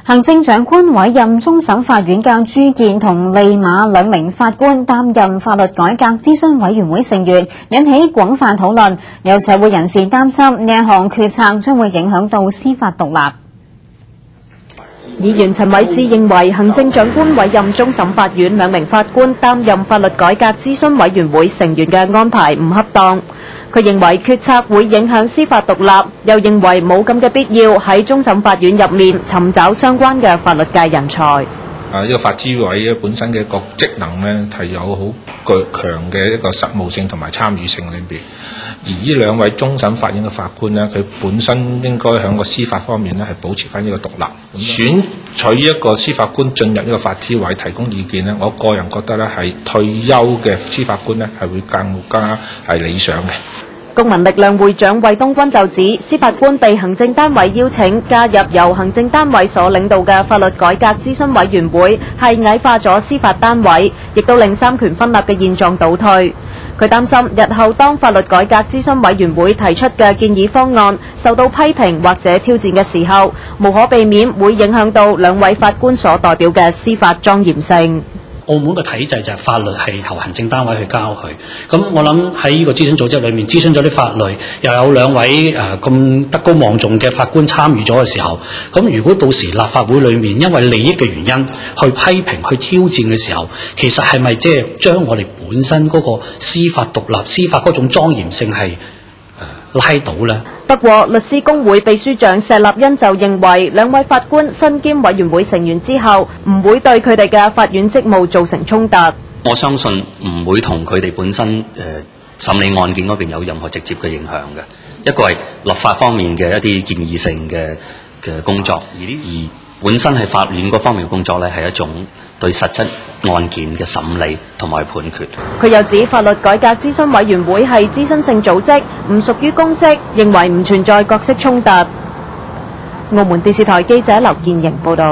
行政長官委任終審法院嘅朱健同利馬兩名法官擔任法律改革諮詢委員會成員，引起廣泛討論。有社會人士擔心呢一項決策將會影響到司法獨立。議員陳偉智認為行政長官委任終審法院兩名法官擔任法律改革諮詢委員會成員嘅安排唔恰當。佢認為決策會影響司法獨立，又認為冇咁嘅必要喺終審法院入面尋找相關嘅法律界人才。呢個法諮委咧本身嘅一個職能咧係有好強嘅一個實務性同埋參與性裏邊，而呢兩位終審法院嘅法官咧，佢本身應該喺個司法方面咧係保持翻呢個獨立。選取一個司法官進入呢個法諮委提供意見咧，我個人覺得咧係退休嘅司法官咧係會更加係理想嘅。公民力量會長衛東軍就指，司法官被行政單位邀請加入由行政單位所領導嘅法律改革諮詢委員會，係矮化咗司法單位，亦都令三權分立嘅現狀倒退。佢擔心日後當法律改革諮詢委員會提出嘅建議方案受到批評或者挑戰嘅時候，無可避免會影響到兩位法官所代表嘅司法莊嚴性。澳門嘅體制就係法律係由行政單位去交佢，咁我諗喺呢個諮詢組織裏面諮詢咗啲法律，又有兩位咁德高望重嘅法官參與咗嘅時候，咁如果到時立法會裏面因為利益嘅原因去批評、去挑戰嘅時候，其實係咪即係將我哋本身嗰個司法獨立、司法嗰種莊嚴性係拉倒呢？不過，律師公會秘書長石立恩就認為，兩位法官身兼委員會成員之後，唔會對佢哋嘅法院職務造成衝突。我相信唔會同佢哋本身審理案件嗰邊有任何直接嘅影響嘅。一個係立法方面嘅一啲建議性嘅工作，而本身係法院嗰方面嘅工作咧，係一種對實質案件嘅審理同埋判決。佢又指法律改革諮詢委員會係諮詢性組織，唔屬於公職，認為唔存在角色衝突。澳門電視台記者劉建瑩報道。